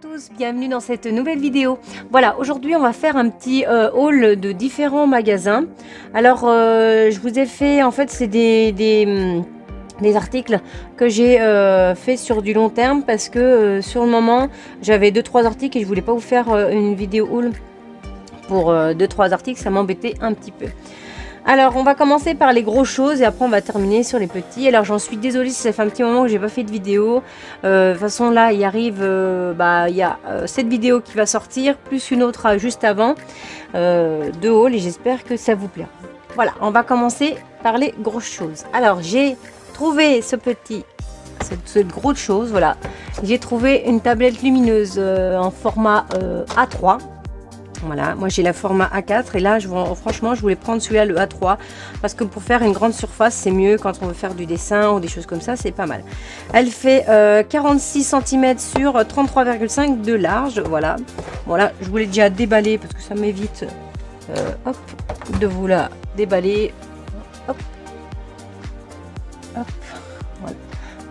tous, bienvenue dans cette nouvelle vidéo. Voilà, aujourd'hui on va faire un petit haul de différents magasins. Alors je vous ai fait, en fait c'est des articles que j'ai fait sur du long terme parce que sur le moment j'avais 2-3 articles et je voulais pas vous faire une vidéo haul pour 2-3 articles, ça m'embêtait un petit peu. Alors on va commencer par les grosses choses et après on va terminer sur les petits. Alors j'en suis désolée si ça fait un petit moment que j'ai pas fait de vidéo. De toute façon là il arrive, il y a cette vidéo qui va sortir plus une autre juste avant de haul et j'espère que ça vous plaira. Voilà, on va commencer par les grosses choses. Alors j'ai trouvé cette grosse chose, voilà. J'ai trouvé une tablette lumineuse en format A3. Voilà, moi j'ai la format A4 et là franchement je voulais prendre celui-là, le A3, parce que pour faire une grande surface c'est mieux quand on veut faire du dessin ou des choses comme ça, c'est pas mal. Elle fait 46 cm sur 33,5 de large, voilà. Voilà, je voulais déjà déballer parce que ça m'évite hop, de vous la déballer. Hop, hop, voilà.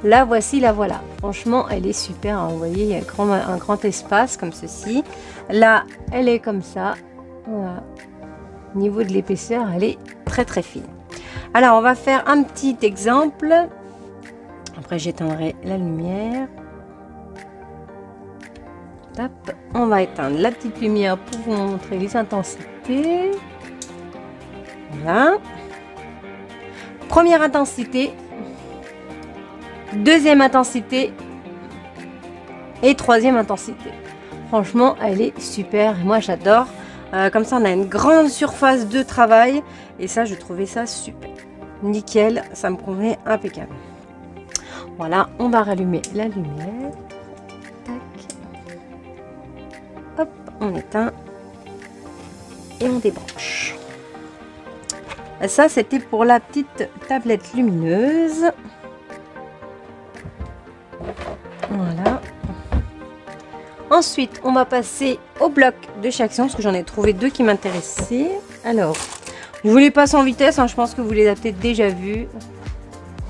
La voici, la voilà. Franchement, elle est super. Hein. Vous voyez, il y a un grand espace comme ceci. Là, elle est comme ça. Voilà. Au niveau de l'épaisseur, elle est très très fine. Alors, on va faire un petit exemple. Après, j'éteindrai la lumière. Hop. On va éteindre la petite lumière pour vous montrer les intensités. Voilà. Première intensité. Deuxième intensité et troisième intensité. Franchement, elle est super. Moi, j'adore. Comme ça, on a une grande surface de travail. Et ça, je trouvais ça super. Nickel. Ça me convenait impeccable. Voilà, on va rallumer la lumière. Tac. Hop, on éteint. Et on débranche. Ça, c'était pour la petite tablette lumineuse. Voilà. Ensuite, on va passer au bloc de chaque action parce que j'en ai trouvé deux qui m'intéressaient. Alors, je vous les passe en vitesse, hein, je pense que vous les avez peut-être déjà vus.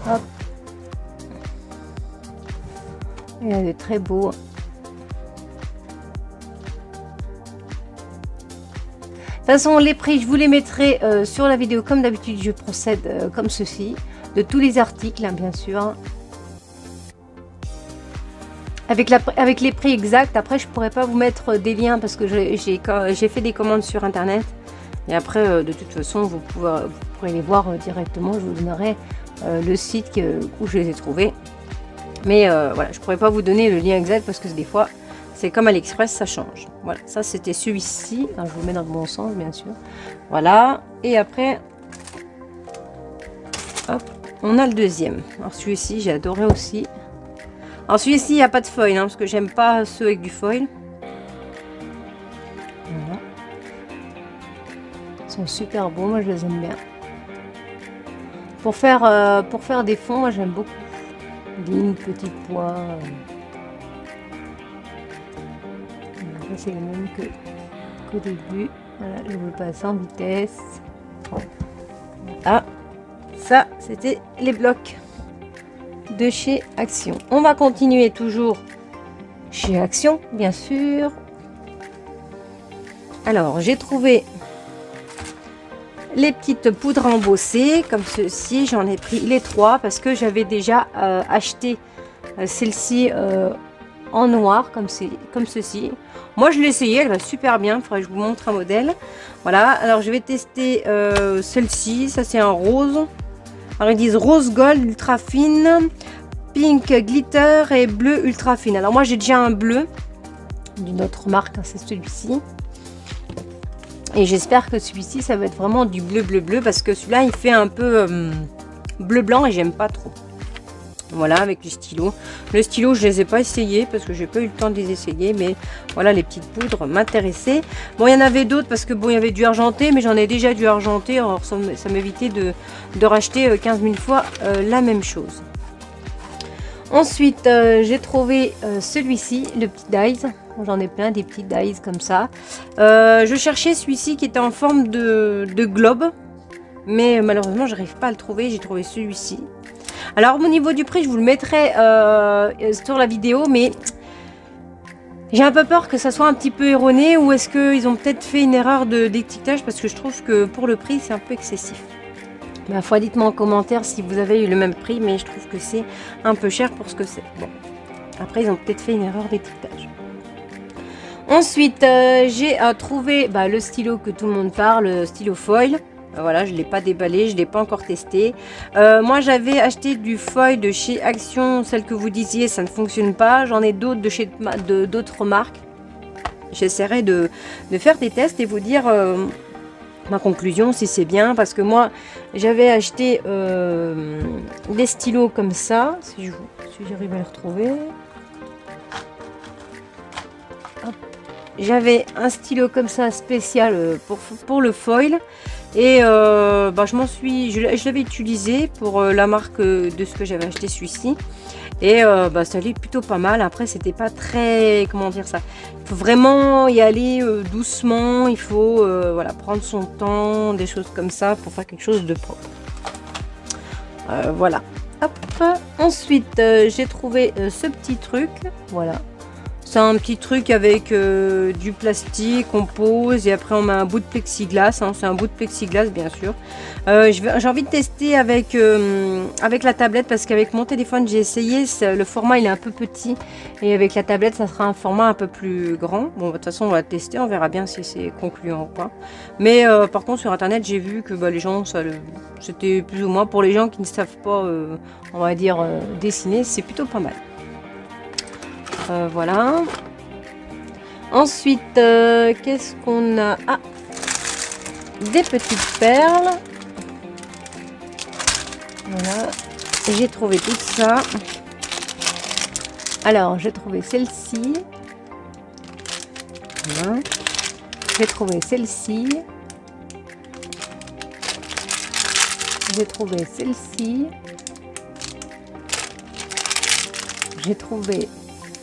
Hop. Il est très beau. De toute façon, les prix, je vous les mettrai sur la vidéo comme d'habitude. Je procède comme ceci, de tous les articles, hein, bien sûr. Avec les prix exacts, après je pourrais pas vous mettre des liens parce que j'ai fait des commandes sur internet et après de toute façon vous pourrez les voir directement. Je vous donnerai le site où je les ai trouvés, mais voilà, je pourrais pas vous donner le lien exact parce que des fois c'est comme AliExpress, ça change. Voilà, ça c'était celui-ci. Je vous le mets dans le bon sens bien sûr. Voilà, et après hop, on a le deuxième. Alors celui-ci j'ai adoré aussi. Alors celui-ci, il n'y a pas de foil, hein, parce que j'aime pas ceux avec du foil. Voilà. Ils sont super beaux, moi je les aime bien. Pour faire des fonds, moi j'aime beaucoup. Lignes, petits pois. C'est le même qu'au début. Voilà, je vous le passe en vitesse. Ah, ça, c'était les blocs de chez Action. On va continuer toujours chez Action, bien sûr. Alors, j'ai trouvé les petites poudres embossées comme ceci. J'en ai pris les 3 parce que j'avais déjà acheté celle-ci en noir comme ceci. Moi, je l'ai essayé, elle va super bien. Il faudrait que je vous montre un modèle. Voilà, alors je vais tester celle-ci. Ça, c'est un rose. Alors ils disent rose gold ultra fine, pink glitter et bleu ultra fine. Alors moi j'ai déjà un bleu d'une autre marque, hein, c'est celui-ci. Et j'espère que celui-ci ça va être vraiment du bleu parce que celui-là il fait un peu bleu blanc et j'aime pas trop. Voilà, avec les stylos. Le stylo je les ai pas essayés parce que j'ai pas eu le temps de les essayer, mais voilà, les petites poudres m'intéressaient. Bon, il y en avait d'autres parce que bon, il y avait du argenté, mais j'en ai déjà du argenté, alors ça m'évitait de racheter 15 000 fois la même chose. Ensuite, j'ai trouvé celui-ci, le petit dies. J'en ai plein des petits dies comme ça. Je cherchais celui-ci qui était en forme de globe, mais malheureusement, j'arrive pas à le trouver. J'ai trouvé celui-ci. Alors au niveau du prix, je vous le mettrai sur la vidéo, mais J'ai un peu peur que ça soit un petit peu erroné ou est-ce qu'ils ont peut-être fait une erreur d'étiquetage parce que je trouve que pour le prix c'est un peu excessif. Ma foi, dites-moi en commentaire si vous avez eu le même prix, mais je trouve que c'est un peu cher pour ce que c'est. Bon, après ils ont peut-être fait une erreur d'étiquetage. Ensuite, j'ai trouvé le stylo que tout le monde parle, le stylo foil. Voilà, je ne l'ai pas déballé, je ne l'ai pas encore testé. Moi, j'avais acheté du foil de chez Action, celle que vous disiez, ça ne fonctionne pas. J'en ai d'autres de chez d'autres marques. J'essaierai de faire des tests et vous dire ma conclusion, si c'est bien. Parce que moi, j'avais acheté des stylos comme ça. Si j'arrive à les retrouver. J'avais un stylo comme ça spécial pour le foil et je l'avais utilisé pour la marque de ce que j'avais acheté celui-ci et ça allait plutôt pas mal. Après c'était pas très, comment dire ça, il faut vraiment y aller doucement, il faut voilà, prendre son temps, des choses comme ça pour faire quelque chose de propre. Voilà. Hop. Ensuite j'ai trouvé ce petit truc, voilà. C'est un petit truc avec du plastique, on pose et après on met un bout de plexiglas. Hein, c'est un bout de plexiglas bien sûr. J'ai envie de tester avec la tablette parce qu'avec mon téléphone j'ai essayé, le format il est un peu petit et avec la tablette ça sera un format un peu plus grand. Bon de toute façon on va tester, on verra bien si c'est concluant ou pas. Mais par contre sur internet j'ai vu que les gens, c'était plus ou moins pour les gens qui ne savent pas, on va dire dessiner, c'est plutôt pas mal. Voilà. Ensuite, qu'est-ce qu'on a? Ah, des petites perles. Voilà. J'ai trouvé tout ça. Alors, j'ai trouvé celle-ci. Voilà. J'ai trouvé celle-ci. J'ai trouvé celle-ci. J'ai trouvé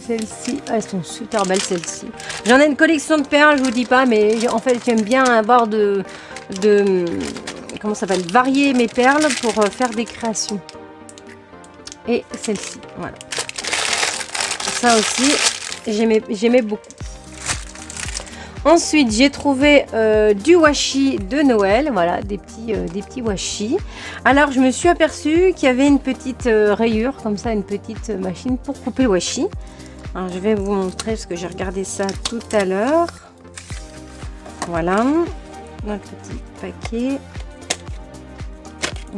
celles-ci, elles sont super belles celles-ci. J'en ai une collection de perles, je vous dis pas, mais en fait j'aime bien avoir comment ça s'appelle, varier mes perles pour faire des créations. Et celle-ci, voilà. Ça aussi, j'aimais beaucoup. Ensuite, j'ai trouvé du washi de Noël, voilà, des petits washi. Alors, je me suis aperçue qu'il y avait une petite rayure, comme ça, une petite machine pour couper le washi. Alors, je vais vous montrer parce que j'ai regardé ça tout à l'heure. Voilà, un petit paquet.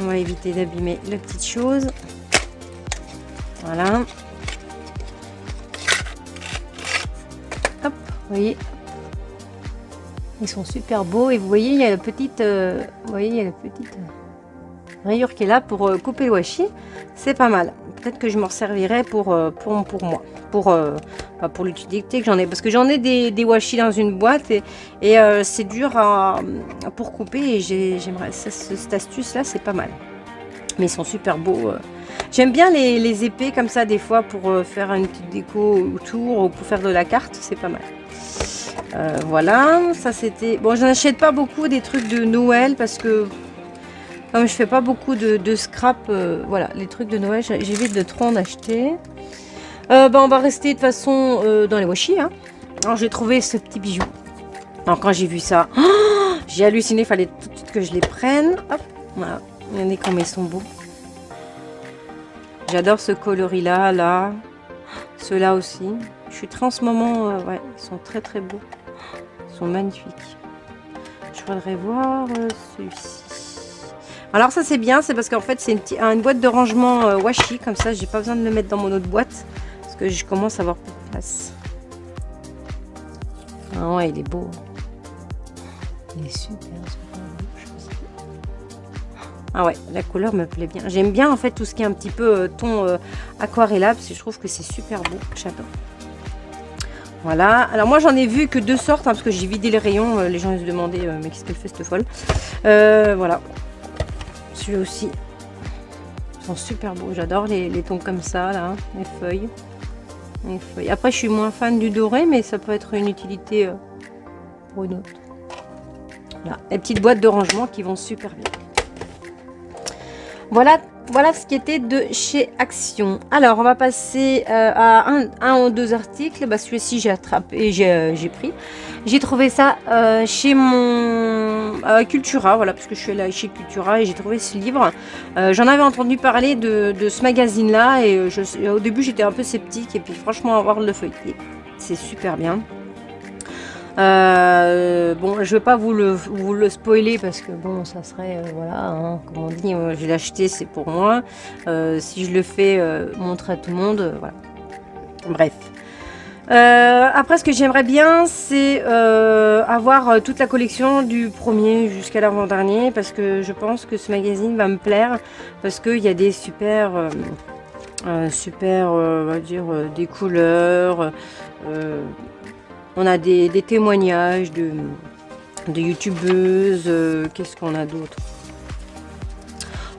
On va éviter d'abîmer la petite chose. Voilà. Hop, vous voyez. Ils sont super beaux et vous voyez, il y a la petite, rayure qui est là pour couper le washi. C'est pas mal. Peut-être que je m'en servirai pour moi, pour l'utilité que j'en ai, parce que j'en ai des washi dans une boîte et c'est dur pour couper et j'aimerais cette astuce là, c'est pas mal. Mais ils sont super beaux. J'aime bien les épées comme ça des fois pour faire une petite déco autour ou pour faire de la carte, c'est pas mal. Voilà, ça c'était... Bon, je n'achète pas beaucoup des trucs de Noël parce que comme je fais pas beaucoup de scrap, voilà, les trucs de Noël, j'évite de trop en acheter. On va rester de toute façon dans les washi. Hein. Alors j'ai trouvé ce petit bijou. Alors quand j'ai vu ça, oh, j'ai halluciné, il fallait tout de suite que je les prenne. Hop, voilà, regardez comme ils sont beaux. J'adore ce coloris là, ceux-là aussi. Je suis très en ce moment, ouais, ils sont très très beaux. Ils sont magnifiques. Je voudrais voir celui-ci. Alors ça c'est bien, c'est parce qu'en fait c'est une boîte de rangement washi, comme ça j'ai pas besoin de le mettre dans mon autre boîte, parce que je commence à avoir plus de place. Ah ouais, il est beau. Il est super beau. Ah ouais, la couleur me plaît bien. J'aime bien en fait tout ce qui est un petit peu ton aquarellable, parce que je trouve que c'est super beau, j'adore. Voilà, alors moi j'en ai vu que deux sortes, hein, parce que j'ai vidé les rayons, les gens se demandaient mais qu'est-ce qu'elle fait cette folle. Voilà, celui-là aussi, ils sont super beaux, j'adore les tons comme ça, là, les feuilles. Après je suis moins fan du doré, mais ça peut être une utilité pour une autre. Voilà, les petites boîtes de rangement qui vont super bien. Voilà voilà ce qui était de chez Action. Alors, on va passer à un ou deux articles. Bah, celui-ci, j'ai attrapé, j'ai pris. J'ai trouvé ça chez mon Cultura, voilà, parce que je suis là chez Cultura et j'ai trouvé ce livre. J'en avais entendu parler de ce magazine-là et au début, j'étais un peu sceptique. Et puis, franchement, avoir le feuilleté, c'est super bien. Bon, je vais pas vous le spoiler parce que bon, ça serait voilà, hein, comme on dit, je l'ai acheté, c'est pour moi. Si je le fais montrer à tout le monde, voilà. Bref. Après, ce que j'aimerais bien, c'est avoir toute la collection du premier jusqu'à l'avant-dernier parce que je pense que ce magazine va me plaire parce qu'il y a des super, on va dire, des couleurs. On a des témoignages de youtubeuses. Qu'est-ce qu'on a d'autre?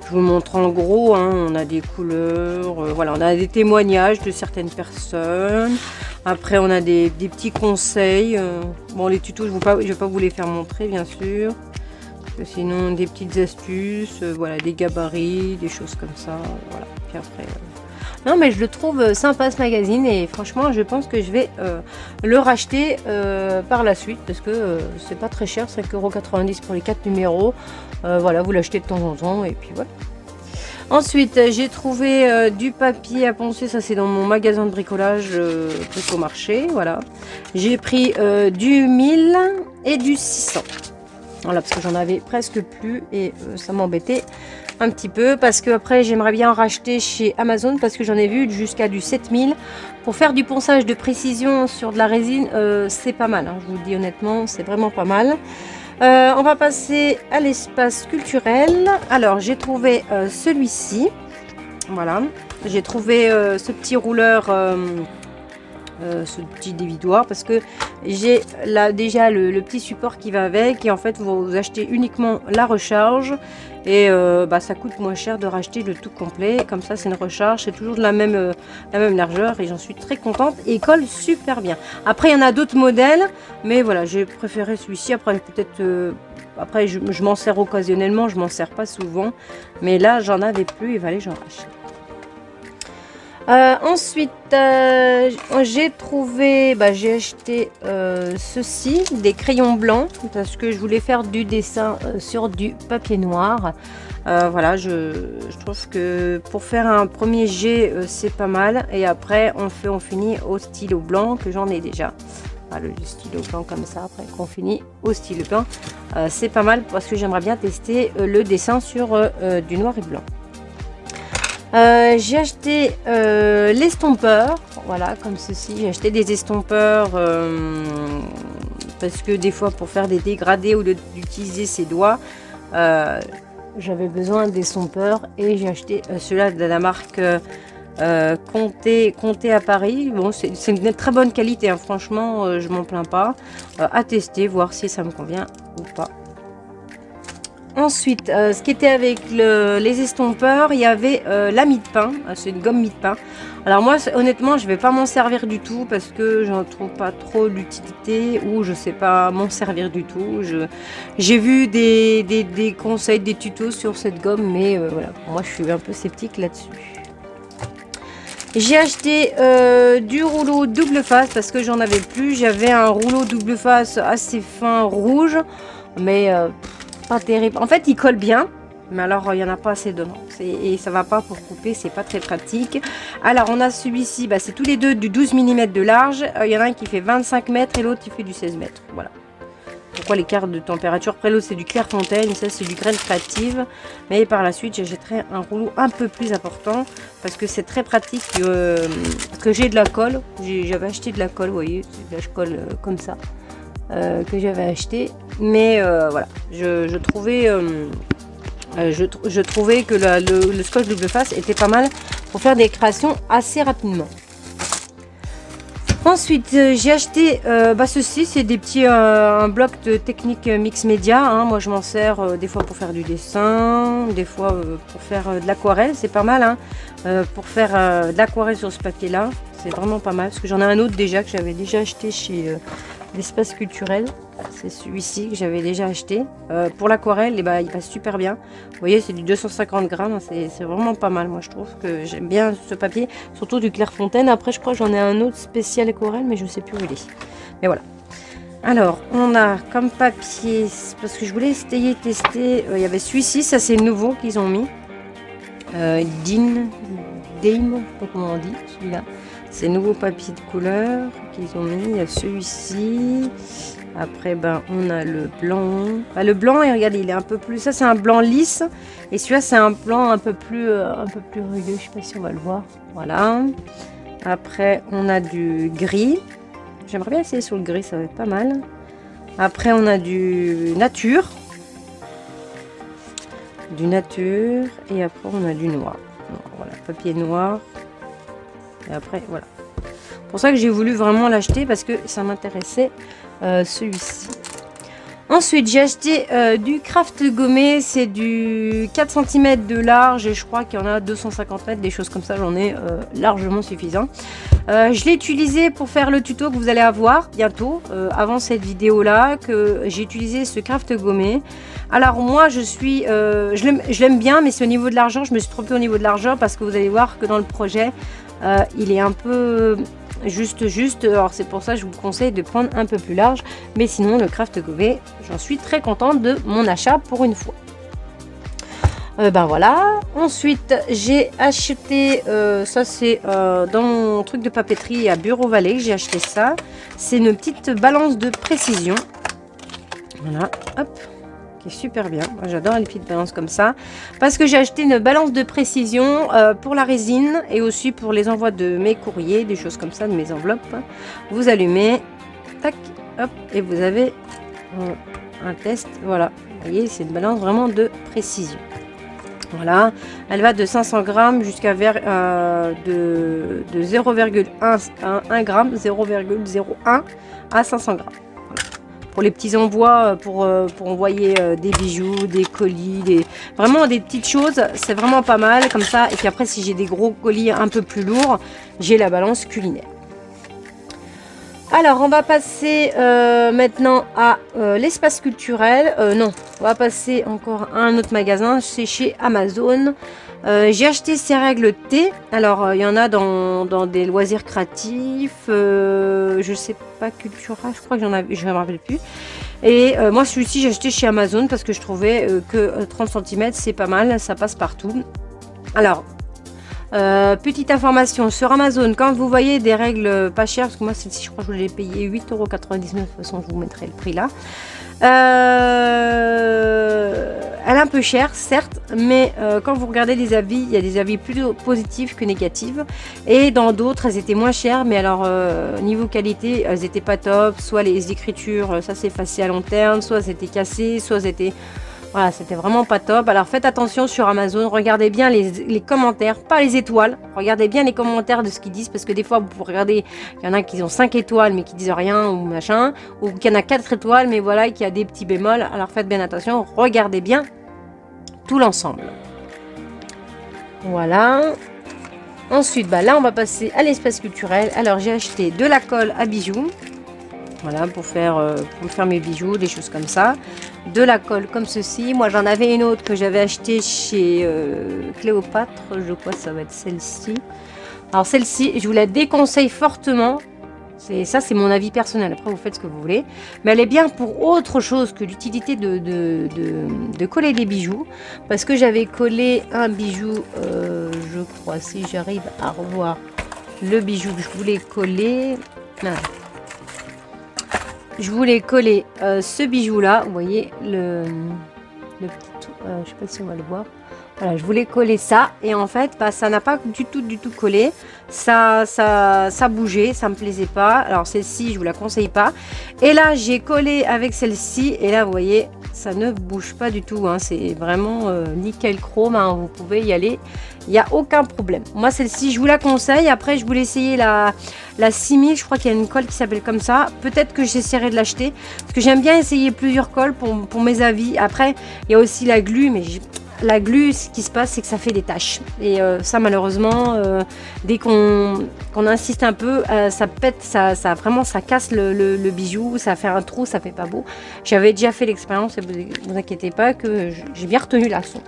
Je vous montre en gros. Hein, on a des couleurs. Voilà, on a des témoignages de certaines personnes. Après, on a des petits conseils. Bon, les tutos, je vais pas vous les faire montrer, bien sûr. Parce que sinon, des petites astuces. Voilà, des gabarits, des choses comme ça. Voilà. Puis après... Non, mais je le trouve sympa ce magazine et franchement je pense que je vais le racheter par la suite parce que c'est pas très cher, 5,90 € pour les 4 numéros. Voilà, vous l'achetez de temps en temps et puis voilà. Ensuite, j'ai trouvé du papier à poncer, ça c'est dans mon magasin de bricolage Bricomarché, voilà. J'ai pris du 1000 et du 600. Voilà, parce que j'en avais presque plus et ça m'embêtait un petit peu parce que après j'aimerais bien en racheter chez Amazon parce que j'en ai vu jusqu'à du 7000 pour faire du ponçage de précision sur de la résine. C'est pas mal, hein, je vous le dis honnêtement, c'est vraiment pas mal. On va passer à l'espace culturel. Alors j'ai trouvé celui-ci, voilà, j'ai trouvé ce petit rouleur, ce petit dévidoir parce que j'ai là déjà le petit support qui va avec et en fait vous achetez uniquement la recharge et bah, ça coûte moins cher de racheter le tout complet. Comme ça c'est une recharge, c'est toujours de la même largeur et j'en suis très contente et il colle super bien. Après il y en a d'autres modèles mais voilà, j'ai préféré celui-ci. Après peut-être après je m'en sers occasionnellement, je m'en sers pas souvent mais là j'en avais plus, il fallait j'en rachète. Ensuite, j'ai trouvé, j'ai acheté ceci, des crayons blancs, parce que je voulais faire du dessin sur du papier noir. Voilà, je trouve que pour faire un premier jet, c'est pas mal. Et après, on finit au stylo blanc, que j'en ai déjà. Voilà, le stylo blanc comme ça, après qu'on finit au stylo blanc. C'est pas mal parce que j'aimerais bien tester le dessin sur du noir et blanc. J'ai acheté l'estompeur, voilà, comme ceci. J'ai acheté des estompeurs parce que des fois pour faire des dégradés ou d'utiliser ses doigts, j'avais besoin d'estompeurs et j'ai acheté ceux-là de la marque Comté à Paris. Bon, c'est une très bonne qualité, hein, franchement, je m'en plains pas. À tester, voir si ça me convient ou pas. Ensuite, ce qui était avec les estompeurs, il y avait la mie de pain, c'est une gomme mie de pain. Alors moi, honnêtement, je vais pas m'en servir du tout parce que j'en trouve pas trop l'utilité ou je sais pas m'en servir du tout. J'ai vu des conseils, des tutos sur cette gomme, mais voilà, moi je suis un peu sceptique là-dessus. J'ai acheté du rouleau double face parce que j'en avais plus. J'avais un rouleau double face assez fin rouge, mais pas terrible. En fait, il colle bien, mais alors il n'y en a pas assez dedans. Et ça va pas pour couper, c'est pas très pratique. Alors, on a celui-ci, c'est tous les deux du 12 mm de large. Il y en a un qui fait 25 mètres et l'autre qui fait du 16 mètres. Voilà. Pourquoi l'écart de température? Après, l'autre c'est du Clairefontaine, ça c'est du Graine Créative. Mais par la suite, j'achèterai un rouleau un peu plus important parce que c'est très pratique que j'ai de la colle. J'avais acheté de la colle, vous voyez, c'est de la colle comme ça. Que j'avais acheté, mais voilà, je trouvais que le scotch double face était pas mal pour faire des créations assez rapidement. Ensuite, j'ai acheté ceci, c'est des petits un bloc de technique mix média, hein. Moi je m'en sers des fois pour faire du dessin, des fois pour faire de l'aquarelle, c'est pas mal, hein. Pour faire de l'aquarelle sur ce papier là, c'est vraiment pas mal parce que j'en ai un autre déjà que j'avais déjà acheté chez d'espace culturel. C'est celui-ci que j'avais déjà acheté. Pour l'aquarelle, il passe super bien. Vous voyez, c'est du 250 grammes. C'est vraiment pas mal. Moi, je trouve que j'aime bien ce papier. Surtout du Clairefontaine. Après, je crois que j'en ai un autre spécial aquarelle, mais je sais plus où il est. Mais voilà. Alors, on a comme papier, parce que je voulais essayer tester, il y avait celui-ci, ça c'est nouveau qu'ils ont mis. Dame, je sais pas comment on dit, celui-là. C'est nouveau papier de couleur qu'ils ont mis. Il y a celui-ci. Après, on a le blanc. Le blanc, et regardez, il est un peu plus... Ça, c'est un blanc lisse. Et celui-là, c'est un blanc un peu plus rugueux. Je sais pas si on va le voir. Voilà. Après, on a du gris. J'aimerais bien essayer sur le gris, ça va être pas mal. Après, on a du nature. Du nature. Et après, on a du noir. Voilà, papier noir. Et après, voilà. C'est pour ça que j'ai voulu vraiment l'acheter parce que ça m'intéressait celui-ci. Ensuite, j'ai acheté du craft gommé. C'est du 4 cm de large et je crois qu'il y en a 250 mètres, des choses comme ça. J'en ai largement suffisant. Je l'ai utilisé pour faire le tuto que vous allez avoir bientôt, avant cette vidéo-là, que j'ai utilisé ce craft gommé. Alors moi, je l'aime bien, mais c'est au niveau de l'argent. Je me suis trompée au niveau de l'argent parce que vous allez voir que dans le projet, il est un peu... juste, alors c'est pour ça que je vous conseille de prendre un peu plus large, mais sinon le craft gommé, j'en suis très contente de mon achat pour une fois. Voilà, ensuite j'ai acheté, ça c'est dans mon truc de papeterie à Bureau Vallée que j'ai acheté ça, c'est une petite balance de précision, voilà, hop, qui est super bien. Moi j'adore les petites balances comme ça parce que j'ai acheté une balance de précision pour la résine et aussi pour les envois de mes courriers, des choses comme ça, de mes enveloppes. Vous allumez, tac, hop, et vous avez un test. Voilà, vous voyez, c'est une balance vraiment de précision. Voilà, elle va de 500 grammes jusqu'à de 0,1 à 1 gramme, 0,01 à 500 grammes. Pour les petits envois, pour envoyer des bijoux, des colis, vraiment des petites choses, c'est vraiment pas mal comme ça. Et puis après, si j'ai des gros colis un peu plus lourds, j'ai la balance culinaire. Alors, on va passer maintenant à l'espace culturel. Non, on va passer encore à un autre magasin, c'est chez Amazon. J'ai acheté ces règles T. Alors, il y en a dans des loisirs créatifs. Je sais pas, Cultura, je crois que j'en avais, je ne me rappelle plus. Et moi, celui-ci, j'ai acheté chez Amazon parce que je trouvais que 30 cm, c'est pas mal, ça passe partout. Alors, petite information sur Amazon, quand vous voyez des règles pas chères, parce que moi, celle-ci, je crois que je l'ai payé 8,99 €. De toute façon, je vous mettrai le prix là. Elle est un peu chère, certes, mais quand vous regardez les avis, il y a des avis plutôt positifs que négatifs. Et dans d'autres, elles étaient moins chères, mais alors niveau qualité, elles étaient pas top. Soit les écritures, ça s'est effacé à long terme, soit c'était cassé, soit c'était... Voilà, c'était vraiment pas top. Alors faites attention sur Amazon, regardez bien les commentaires, pas les étoiles. Regardez bien les commentaires de ce qu'ils disent, parce que des fois, vous pouvez regarder, il y en a qui ont 5 étoiles mais qui disent rien ou machin, ou qu'il y en a 4 étoiles mais voilà, et qu'il y a des petits bémols. Alors faites bien attention, regardez bien tout l'ensemble. Voilà. Ensuite, là, on va passer à l'espace culturel. Alors, j'ai acheté de la colle à bijoux. Voilà, pour faire mes bijoux, des choses comme ça. De la colle comme ceci. Moi, j'en avais une autre que j'avais achetée chez Cléopâtre. Je crois que ça va être celle-ci. Alors, celle-ci, je vous la déconseille fortement. Ça, c'est mon avis personnel. Après, vous faites ce que vous voulez. Mais elle est bien pour autre chose que l'utilité de coller des bijoux. Parce que j'avais collé un bijou, je crois, si j'arrive à revoir le bijou que je voulais coller. Ah. Je voulais coller ce bijou là, vous voyez le petit, je sais pas si on va le voir. Voilà, je voulais coller ça et en fait, ça n'a pas du tout collé. Ça bougeait, ça me plaisait pas. Alors celle-ci, je vous la conseille pas. Et là, j'ai collé avec celle-ci et là, vous voyez, ça ne bouge pas du tout. Hein. C'est vraiment nickel chrome. Hein. Vous pouvez y aller. Il n'y a aucun problème. Moi, celle-ci, je vous la conseille. Après, je voulais essayer la 6000. Je crois qu'il y a une colle qui s'appelle comme ça. Peut-être que j'essaierai de l'acheter. Parce que j'aime bien essayer plusieurs colles pour mes avis. Après, il y a aussi la glu. Mais la glu, ce qui se passe, c'est que ça fait des taches. Et ça, malheureusement, dès qu'on insiste un peu, ça pète, ça vraiment, ça casse le bijou, ça fait un trou, ça fait pas beau. J'avais déjà fait l'expérience, et vous inquiétez pas que j'ai bien retenu la leçon.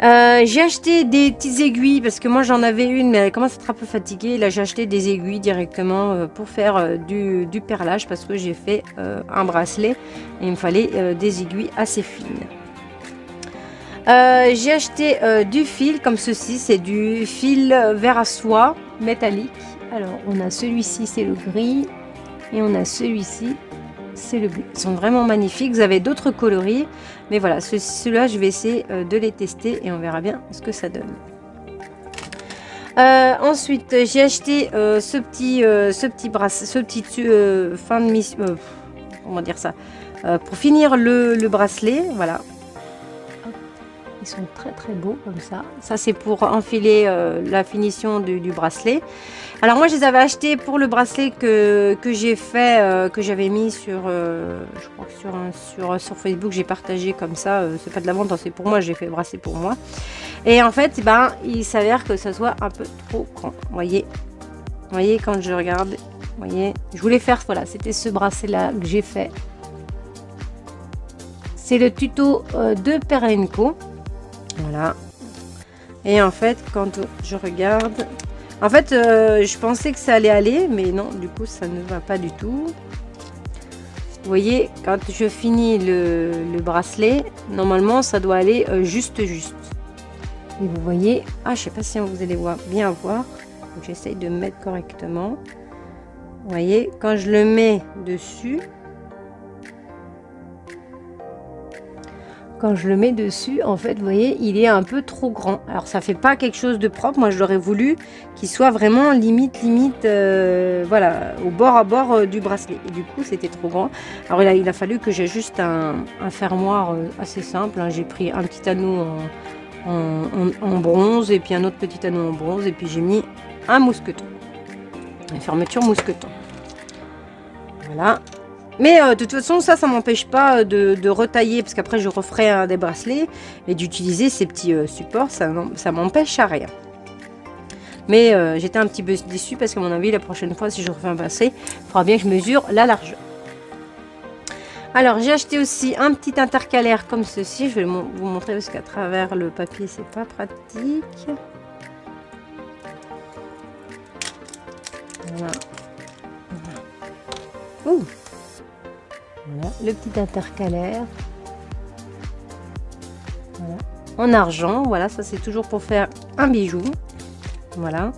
J'ai acheté des petites aiguilles parce que moi j'en avais une mais elle commence à être un peu fatiguée. Là j'ai acheté des aiguilles directement pour faire du perlage parce que j'ai fait un bracelet et il me fallait des aiguilles assez fines. J'ai acheté du fil comme ceci, c'est du fil vert à soie métallique. Alors on a celui-ci, c'est le gris et on a celui-ci, c'est le bleu. Ils sont vraiment magnifiques. Vous avez d'autres coloris, mais voilà, ceux-là, je vais essayer de les tester et on verra bien ce que ça donne. Ensuite, j'ai acheté ce petit fin de mission, comment dire ça, pour finir le bracelet. Voilà. Ils sont très très beaux comme ça. Ça c'est pour enfiler la finition du bracelet. Alors moi je les avais achetés pour le bracelet que j'ai fait, que j'avais mis sur, je crois que sur Facebook, j'ai partagé comme ça. C'est pas de la vente, c'est pour moi, j'ai fait le bracelet pour moi. Et en fait, ben, il s'avère que ça soit un peu trop grand. Vous voyez quand je regarde, vous voyez, je voulais faire, voilà, c'était ce bracelet là que j'ai fait. C'est le tuto de Perlenco. Voilà. Et en fait, quand je regarde... En fait, je pensais que ça allait aller, mais non, du coup, ça ne va pas du tout. Vous voyez, quand je finis le bracelet, normalement, ça doit aller juste. Et vous voyez... Ah, je sais pas si vous allez bien voir. J'essaye de mettre correctement. Vous voyez, quand je le mets dessus... Quand je le mets dessus, en fait, vous voyez, il est un peu trop grand. Alors, ça fait pas quelque chose de propre. Moi, je l'aurais voulu qu'il soit vraiment limite, voilà, au bord à bord du bracelet. Et du coup, c'était trop grand. Alors, il a fallu que j'ajuste un fermoir assez simple. Hein. J'ai pris un petit anneau en bronze et puis un autre petit anneau en bronze. Et puis, j'ai mis un mousqueton. Une fermeture mousqueton. Voilà. Mais de toute façon, ça m'empêche pas de retailler, parce qu'après je referai des bracelets, et d'utiliser ces petits supports, ça m'empêche à rien. Mais j'étais un petit peu déçue, parce qu'à mon avis, la prochaine fois, si je refais un bracelet, il faudra bien que je mesure la largeur. Alors, j'ai acheté aussi un petit intercalaire comme ceci. Je vais vous montrer, parce qu'à travers le papier, c'est pas pratique. Voilà. Ouh. Voilà, le petit intercalaire. Voilà. En argent, voilà, ça c'est toujours pour faire un bijou. Voilà.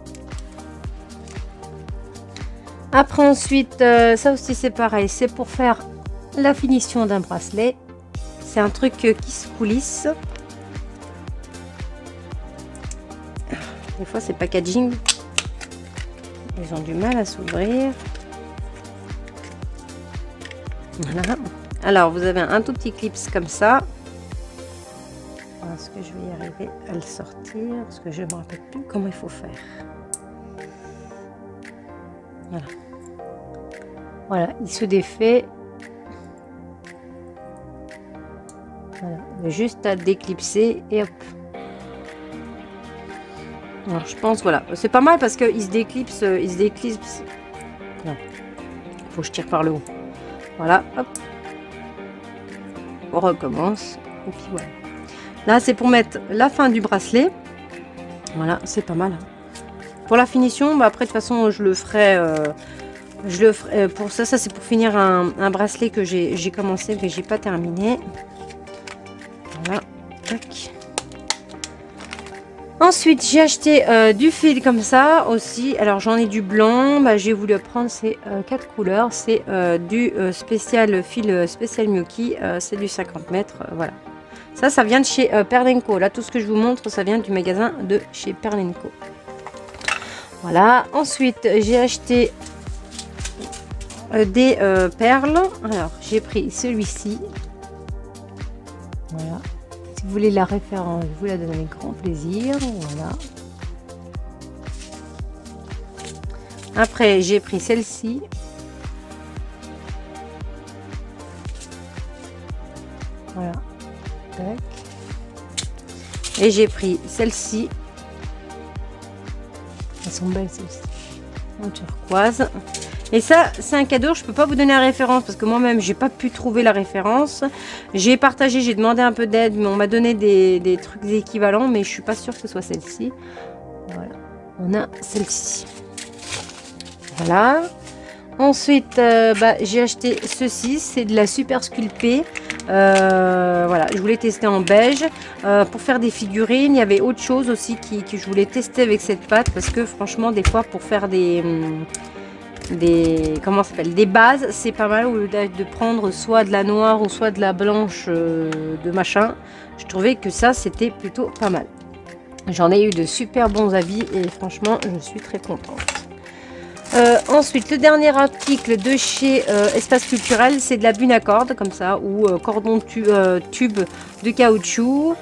Après ensuite, ça aussi c'est pareil, c'est pour faire la finition d'un bracelet. C'est un truc qui se coulisse. Des fois c'est packaging. Ils ont du mal à s'ouvrir. Voilà. Alors vous avez un tout petit clips comme ça. Est-ce que je vais y arriver à le sortir? Parce que je ne me rappelle plus comment il faut faire. Voilà. Voilà, il se défait. Voilà. Juste à déclipser et hop. Alors je pense, voilà. C'est pas mal parce qu'il se déclipse. Non. Il faut que je tire par le haut. Voilà, hop. On recommence. Et puis voilà. Là, c'est pour mettre la fin du bracelet. Voilà, c'est pas mal. Pour la finition, bah après, de toute façon, je le ferai. Pour ça, c'est pour finir un bracelet que j'ai commencé, mais j'ai pas terminé. Voilà. Tac. Ensuite, j'ai acheté du fil comme ça aussi. Alors, j'en ai du blanc. Bah, j'ai voulu prendre ces 4 couleurs. C'est du fil spécial Miyoki. C'est du 50 mètres. Voilà. Ça vient de chez Perlenco. Là, tout ce que je vous montre, ça vient du magasin de chez Perlenco. Voilà. Ensuite, j'ai acheté des perles. Alors, j'ai pris celui-ci. Voilà. Si vous voulez la référence, je vous la donne avec grand plaisir. Voilà. Après, j'ai pris celle-ci. Voilà. Tac. Et j'ai pris celle-ci. Elles sont belles celles-ci. En turquoise. Et ça, c'est un cadeau. Je peux pas vous donner la référence parce que moi-même, j'ai pas pu trouver la référence. J'ai partagé, j'ai demandé un peu d'aide, mais on m'a donné des trucs équivalents, mais je suis pas sûre que ce soit celle-ci. Voilà. On a celle-ci. Voilà. Ensuite, j'ai acheté ceci. C'est de la super sculpée. Voilà, je voulais tester en beige pour faire des figurines. Il y avait autre chose aussi que je voulais tester avec cette pâte parce que franchement des fois pour faire des comment ça s'appelle, des bases, c'est pas mal au lieu de prendre soit de la noire ou soit de la blanche de machin. Je trouvais que ça c'était plutôt pas mal. J'en ai eu de super bons avis et franchement je suis très contente. Ensuite, le dernier article de chez Espace Culturel, c'est de la bune à cordes, comme ça, ou cordon tube de caoutchouc.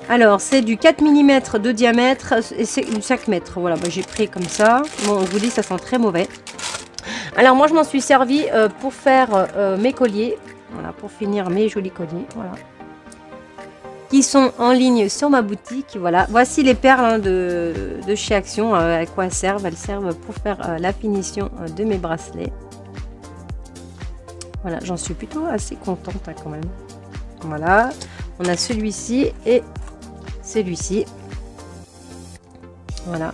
Alors, c'est du 4 mm de diamètre et c'est une 5 mètres. Voilà, j'ai pris comme ça. Bon, je vous dis, ça sent très mauvais. Alors, moi, je m'en suis servi pour faire mes colliers. Voilà, pour finir mes jolis colliers. Voilà. Qui sont en ligne sur ma boutique. Voilà, voici les perles de chez Action. À quoi elles servent? Elles servent pour faire la finition de mes bracelets. Voilà, j'en suis plutôt assez contente quand même. Voilà, on a celui-ci et celui-ci. Voilà,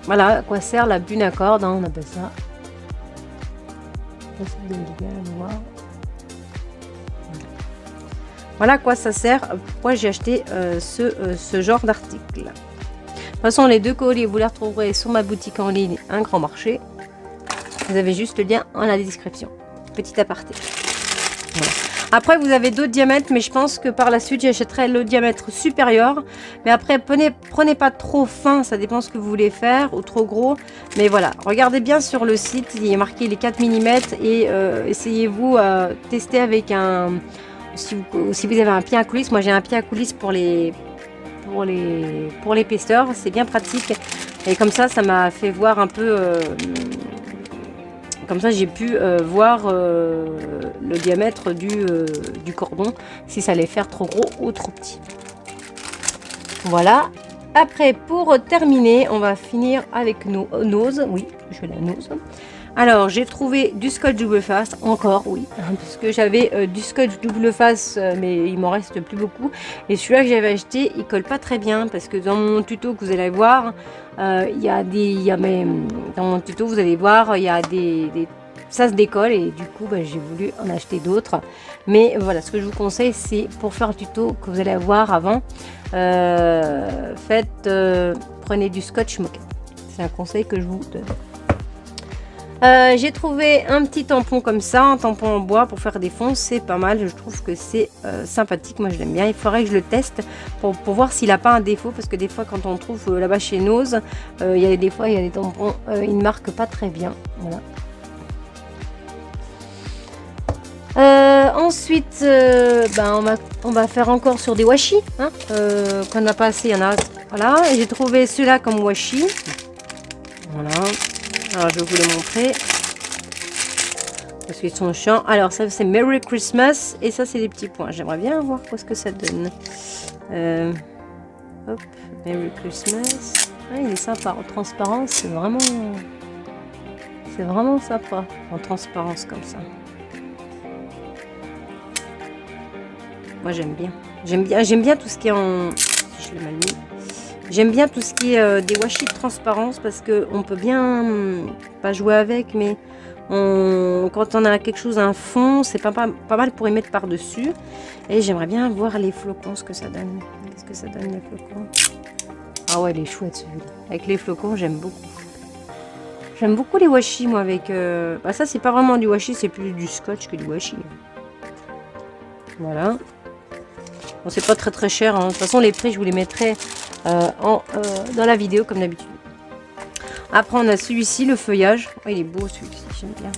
voilà à quoi sert la bune à cordes, on appelle ça. Voilà à quoi ça sert, pourquoi j'ai acheté ce genre d'article. De toute façon, les deux colliers, vous les retrouverez sur ma boutique en ligne, Un Grand Marché. Vous avez juste le lien en la description. Petit aparté. Voilà. Après, vous avez d'autres diamètres, mais je pense que par la suite, j'achèterai le diamètre supérieur. Mais après, prenez pas trop fin, ça dépend ce que vous voulez faire, ou trop gros. Mais voilà, regardez bien sur le site, il est marqué les 4 mm et essayez-vous à tester avec un... Si vous avez un pied à coulisse, moi j'ai un pied à coulisse pour l'épaisseur, c'est bien pratique. Et comme ça m'a fait voir un peu... comme ça, j'ai pu voir le diamètre du cordon, si ça allait faire trop gros ou trop petit. Voilà. Après, pour terminer, on va finir avec nos noses. Oui, je fais la nose. Alors, j'ai trouvé du scotch double face, encore, oui, parce que j'avais du scotch double face, mais il m'en reste plus beaucoup. Et celui-là que j'avais acheté, il colle pas très bien, parce que dans mon tuto que vous allez voir, dans mon tuto, vous allez voir, il y a ça se décolle, et du coup, j'ai voulu en acheter d'autres. Mais voilà, ce que je vous conseille, c'est pour faire le tuto que vous allez avoir avant, prenez du scotch moquette. C'est un conseil que je vous donne. J'ai trouvé un petit tampon comme ça, un tampon en bois pour faire des fonds, c'est pas mal, je trouve que c'est sympathique, moi je l'aime bien. Il faudrait que je le teste pour voir s'il n'a pas un défaut, parce que des fois quand on trouve là-bas chez Nose, il y a des tampons, ils ne marquent pas très bien. Voilà. Ensuite, on va faire encore sur des washi, hein, qu'on n'a pas assez, il y en a, voilà, et j'ai trouvé ceux-là comme washi, voilà. Alors, je vais vous les montrer. Parce qu'ils sont chiants. Alors, ça, c'est Merry Christmas. Et ça, c'est des petits points. J'aimerais bien voir ce que ça donne. Hop, Merry Christmas. Ah, il est sympa. En transparence, c'est vraiment sympa. En transparence, comme ça. Moi, j'aime bien. J'aime bien tout ce qui est en... Si je l'ai mal mis. J'aime bien tout ce qui est des washi de transparence parce que on peut bien pas jouer avec, mais quand on a quelque chose, un fond, c'est pas mal pour y mettre par-dessus. Et j'aimerais bien voir les flocons, ce que ça donne. Qu'est-ce que ça donne les flocons? Ah ouais, il est chouette celui-là. Avec les flocons, j'aime beaucoup. J'aime beaucoup les washi, moi, avec... ça, c'est pas vraiment du washi, c'est plus du scotch que du washi. Voilà. Bon, c'est pas très cher, hein. De toute façon, les prix, je vous les mettrai... dans la vidéo comme d'habitude. Après on a celui-ci, le feuillage. Oh, il est beau celui-ci, j'aime bien.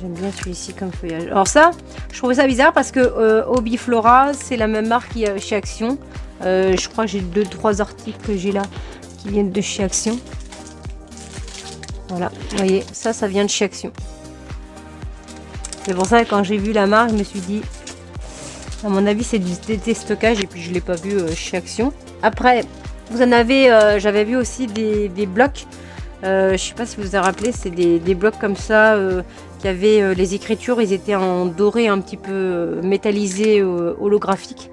J'aime bien celui-ci comme feuillage. Alors ça, je trouvais ça bizarre parce que Hobby Flora, c'est la même marque chez Action. Je crois que j'ai 2-3 articles que j'ai là qui viennent de chez Action. Voilà, vous voyez, ça vient de chez Action. C'est pour ça que quand j'ai vu la marque, je me suis dit... À mon avis, c'est du déstockage et puis je l'ai pas vu chez Action. Après, vous en avez, j'avais vu aussi des blocs. Je sais pas si vous vous avez rappelé, c'est des blocs comme ça qui avaient les écritures, ils étaient en doré un petit peu métallisé, holographique.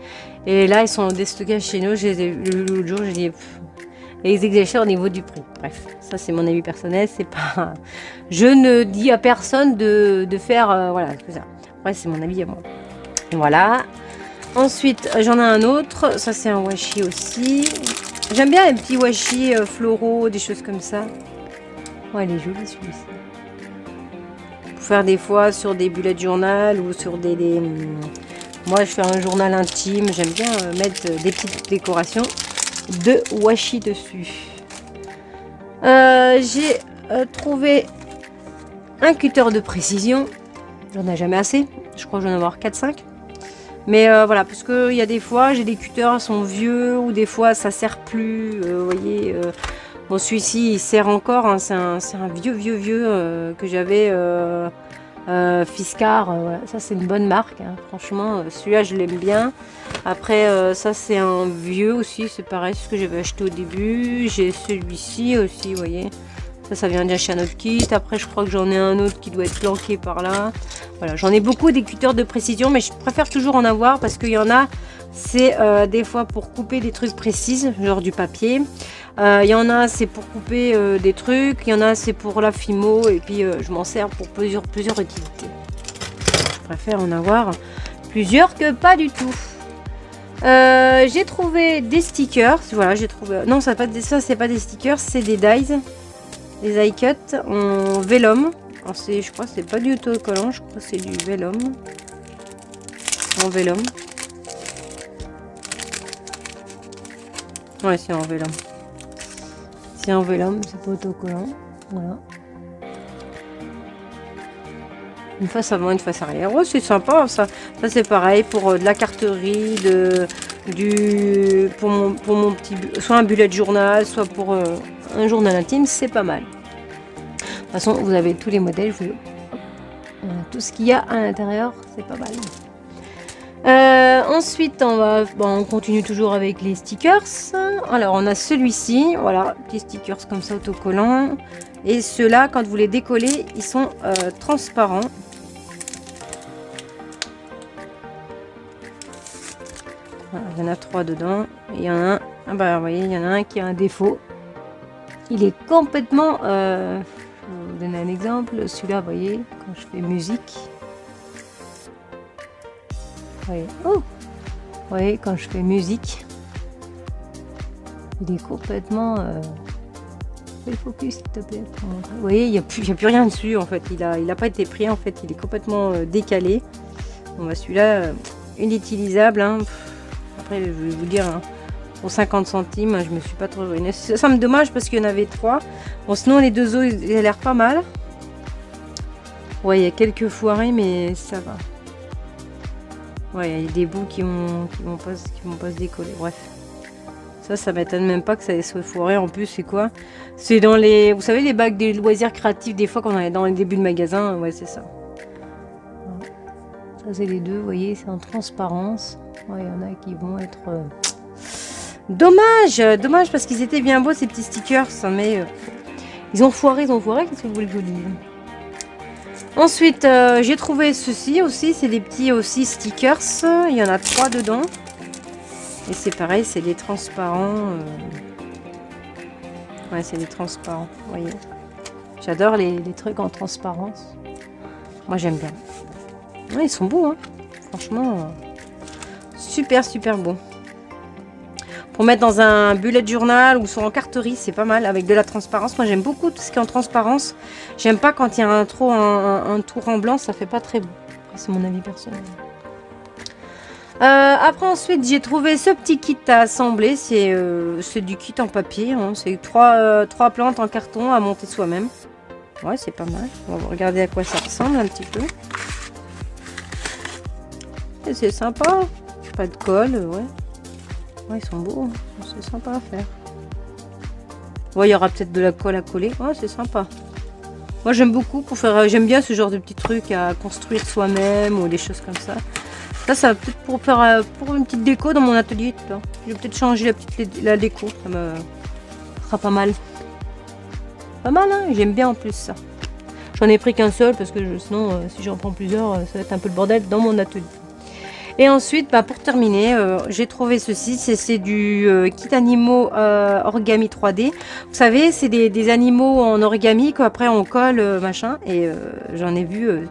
Et là, ils sont en déstockage chez nous. L'autre jour, j'ai dit, et ils exagèrent au niveau du prix. Bref, ça c'est mon avis personnel, c'est pas. Je ne dis à personne de faire, voilà, tout ça. Après, c'est mon avis à moi. Voilà. Ensuite, j'en ai un autre. Ça, c'est un washi aussi. J'aime bien les petits washi floraux, des choses comme ça. Ouais, il est joli celui-ci. Pour faire des fois sur des bullet journal ou sur des... Moi, je fais un journal intime. J'aime bien mettre des petites décorations de washi dessus. J'ai trouvé un cutter de précision. J'en ai jamais assez. Je crois que j'en ai avoir 4-5. Mais voilà, parce qu'il y a des fois, j'ai des cutters qui sont vieux ou des fois ça sert plus. Vous voyez, bon, celui-ci il sert encore. Hein, c'est un vieux que j'avais. Fiskar, voilà. Ça c'est une bonne marque. Hein. Franchement, celui-là je l'aime bien. Après, ça c'est un vieux aussi. C'est pareil, ce que j'avais acheté au début. J'ai celui-ci aussi, vous voyez. Ça vient déjà chez un autre kit. Après, je crois que j'en ai un autre qui doit être planqué par là. Voilà, j'en ai beaucoup des cutters de précision, mais je préfère toujours en avoir parce qu'il y en a, c'est des fois pour couper des trucs précis, genre du papier. Il y en a, c'est pour couper des trucs. Il y en a, c'est pour la fimo. Et puis, je m'en sers pour plusieurs utilités. Je préfère en avoir plusieurs que pas du tout. J'ai trouvé des stickers. Voilà, j'ai trouvé... Non, ça c'est pas des stickers, c'est des dies. Les die cut en vélum. Je crois que c'est pas du autocollant, je crois que c'est du vélum. En vélum. Ouais, c'est en vélum. C'est en vélum, c'est pas autocollant. Voilà. Une face avant, une face arrière. Ouais, c'est sympa ça. Ça c'est pareil pour de la carterie, pour mon petit, soit un bullet journal, soit pour un journal intime, c'est pas mal. De toute façon, vous avez tous les modèles, tout ce qu'il y a à l'intérieur, c'est pas mal. Ensuite, on continue toujours avec les stickers. Alors, on a celui-ci, voilà, petits stickers comme ça autocollants. Et ceux-là, quand vous les décollez, ils sont transparents. Voilà, il y en a 3 dedans. Il y en a un, ah bah, vous voyez, il y en a un qui a un défaut. Il est complètement... je vais vous donner un exemple. Celui-là, vous voyez, quand je fais musique. Vous voyez, oh, vous voyez, quand je fais musique, il est complètement... Fais le focus, s'il te plaît. Vous voyez, il n'y a plus rien dessus, en fait. Il a pas été pris, en fait. Il est complètement décalé. Bon, bah, celui-là, inutilisable. Hein. Après, je vais vous dire... Hein. Pour 50 centimes, je me suis pas trop ruinée. Ça me dommage parce qu'il y en avait 3. Bon, sinon, les deux autres, ils ont l'air pas mal. Ouais, il y a quelques foirés, mais ça va. Ouais, il y a des bouts qui vont pas se décoller. Bref. Ça m'étonne même pas que ça soit foiré. En plus, c'est quoi? C'est dans les... Vous savez, les bacs des loisirs créatifs, des fois, quand on est dans les débuts de magasin. Ouais, c'est ça. Ça, c'est les deux. Vous voyez, c'est en transparence. Ouais, il y en a qui vont être... Dommage parce qu'ils étaient bien beaux ces petits stickers, mais ils ont foiré, qu'est-ce que vous voulez que je vous dise? Ensuite, j'ai trouvé ceci aussi, c'est des petits aussi stickers, il y en a 3 dedans. Et c'est pareil, c'est des transparents. Ouais, c'est des transparents, vous voyez. J'adore les trucs en transparence. Moi j'aime bien. Ouais, ils sont beaux, hein. Franchement, super beaux. Pour mettre dans un bullet journal ou sur en carterie, c'est pas mal avec de la transparence. Moi j'aime beaucoup tout ce qui est en transparence. J'aime pas quand il y a un tour en blanc, ça fait pas très beau. C'est mon avis personnel. Après ensuite j'ai trouvé ce petit kit à assembler. C'est du kit en papier. Hein. C'est 3 plantes en carton à monter soi-même. Ouais, c'est pas mal. On va regarder à quoi ça ressemble un petit peu. C'est sympa. Pas de colle, ouais. Ouais, ils sont beaux, c'est sympa à faire. Ouais, il y aura peut-être de la colle à coller. Ouais, c'est sympa. Moi, j'aime beaucoup pour faire. J'aime bien ce genre de petits trucs à construire soi-même ou des choses comme ça. Ça va peut-être pour faire pour une petite déco dans mon atelier. Tu vois. Je vais peut-être changer la déco. Ça me sera pas mal. Pas mal, hein. J'aime bien en plus ça. J'en ai pris qu'un seul parce que sinon, si j'en prends plusieurs, ça va être un peu le bordel dans mon atelier. Et ensuite, bah, pour terminer, j'ai trouvé ceci. C'est du kit animaux origami 3D. Vous savez, c'est des animaux en origami qu'après on colle, machin. Et j'en ai vu,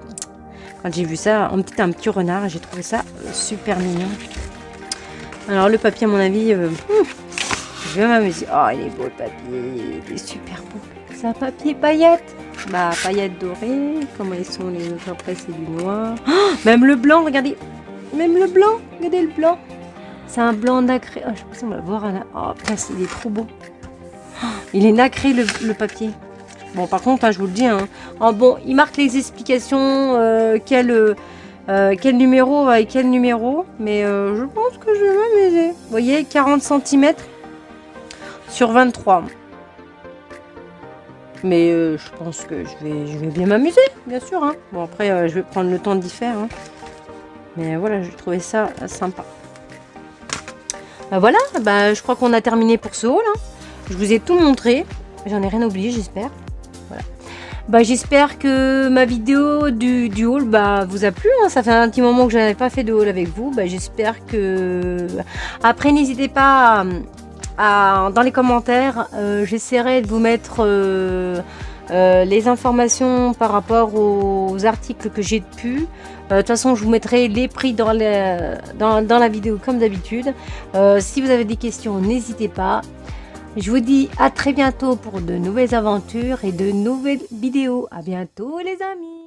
quand j'ai vu ça, un petit renard. J'ai trouvé ça super mignon. Alors le papier, à mon avis, je vais m'amuser. Oh, il est beau le papier. Il est super beau. C'est un papier paillettes. Bah, paillettes dorées. Comment ils sont les autres? Après, c'est du noir. Oh, même le blanc, regardez. Même le blanc, regardez le blanc. C'est un blanc nacré. Oh, je sais pas si on va le voir. Oh, putain, il est trop beau. Oh, il est nacré le papier. Bon, par contre, hein, je vous le dis. Hein. Oh, bon, il marque les explications. Quel numéro avec quel numéro. Mais je pense que je vais m'amuser. Vous voyez, 40 cm sur 23. Mais je pense que je vais bien m'amuser, bien sûr. Hein. Bon, après, je vais prendre le temps d'y faire. Hein. Mais voilà, j'ai trouvé ça sympa. Voilà, bah, je crois qu'on a terminé pour ce haul. Hein. Je vous ai tout montré. J'en ai rien oublié, j'espère. Voilà. Bah, j'espère que ma vidéo du haul bah, vous a plu. Hein. Ça fait un petit moment que je n'avais pas fait de haul avec vous. Bah, j'espère que... Après, n'hésitez pas dans les commentaires. J'essaierai de vous mettre... les informations par rapport aux articles que j'ai pu. De toute façon, je vous mettrai les prix dans la vidéo comme d'habitude. Si vous avez des questions, n'hésitez pas. Je vous dis à très bientôt pour de nouvelles aventures et de nouvelles vidéos. À bientôt les amis.